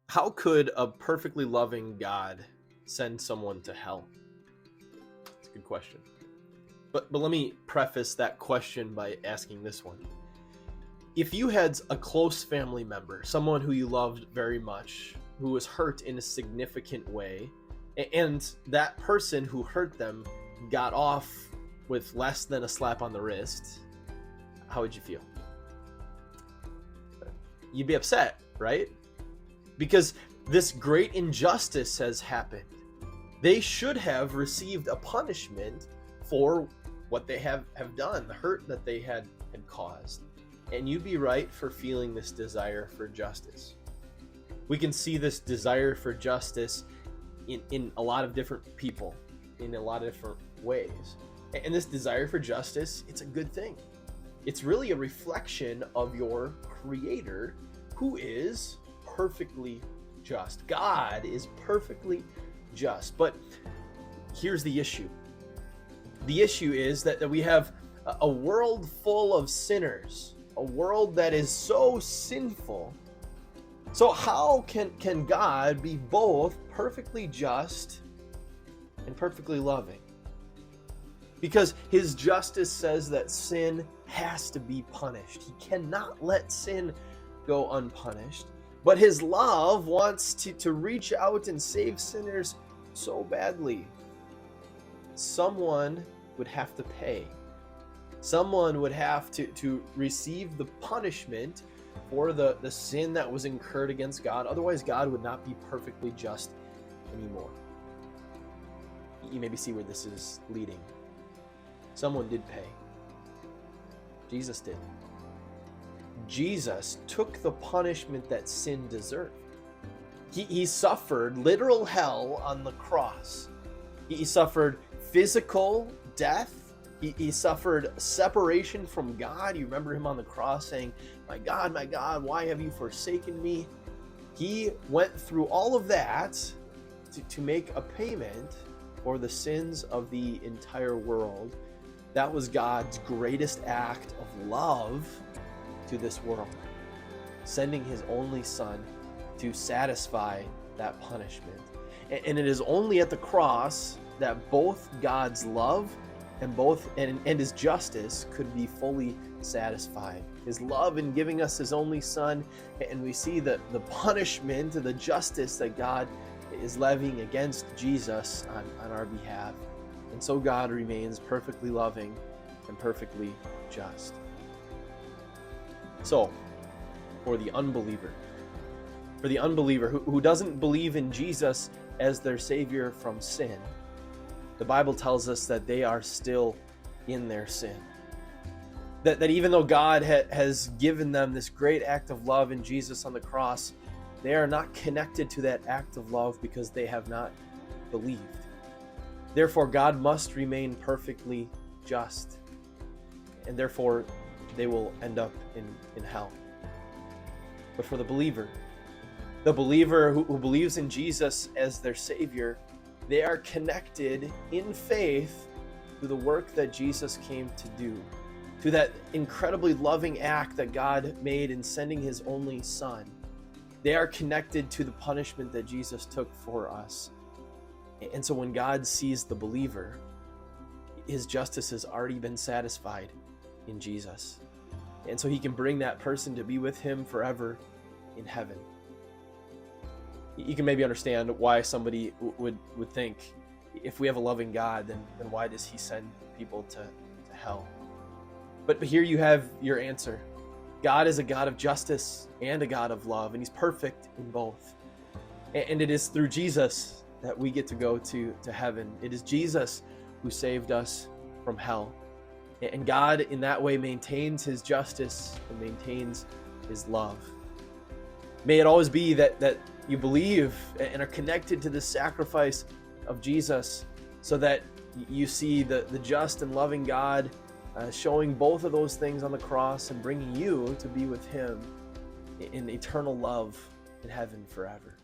How could a perfectly loving God send someone to hell? It's a good question. But let me preface that question by asking this one. If you had a close family member, someone who you loved very much, who was hurt in a significant way, and that person who hurt them got off with less than a slap on the wrist, how would you feel? You'd be upset, right? Because this great injustice has happened. They should have received a punishment for what they have done, the hurt that they had caused. And you'd be right for feeling this desire for justice. We can see this desire for justice in a lot of different people, in a lot of different ways. And this desire for justice, it's a good thing. It's really a reflection of your Creator, who is perfectly just. God is perfectly just. But here's the issue. The issue is that we have a world full of sinners, a world that is so sinful. So how can God be both perfectly just and perfectly loving? Because his justice says that sin has to be punished. He cannot let sin go unpunished. But his love wants to reach out and save sinners so badly. Someone would have to pay. Someone would have to receive the punishment for the sin that was incurred against God. Otherwise, God would not be perfectly just anymore. You maybe see where this is leading. Someone did pay. Jesus did. Jesus took the punishment that sin deserved. He suffered literal hell on the cross. He suffered physical death. He suffered separation from God. You remember him on the cross saying, my God, why have you forsaken me?" He went through all of that to make a payment for the sins of the entire world. That was God's greatest act of love to this world, sending his only Son to satisfy that punishment. And it is only at the cross that both God's love and his justice could be fully satisfied. His love in giving us his only Son, and we see the punishment, the justice that God is levying against Jesus on our behalf. And so God remains perfectly loving and perfectly just. So, for the unbeliever who doesn't believe in Jesus as their Savior from sin, the Bible tells us that they are still in their sin. That even though God has given them this great act of love in Jesus on the cross, they are not connected to that act of love because they have not believed. Therefore, God must remain perfectly just, and therefore they will end up in hell. But for the believer who believes in Jesus as their Savior, they are connected in faith to the work that Jesus came to do, to that incredibly loving act that God made in sending his only Son. They are connected to the punishment that Jesus took for us. And so when God sees the believer, his justice has already been satisfied in Jesus. And so he can bring that person to be with him forever in heaven. You can maybe understand why somebody would think, if we have a loving God, then why does he send people to hell? But here you have your answer. God is a God of justice and a God of love, and he's perfect in both. And it is through Jesus that we get to go to heaven. It is Jesus who saved us from hell. And God in that way maintains his justice and maintains his love. May it always be that you believe and are connected to the sacrifice of Jesus, so that you see the just and loving God showing both of those things on the cross and bringing you to be with him in eternal love in heaven forever.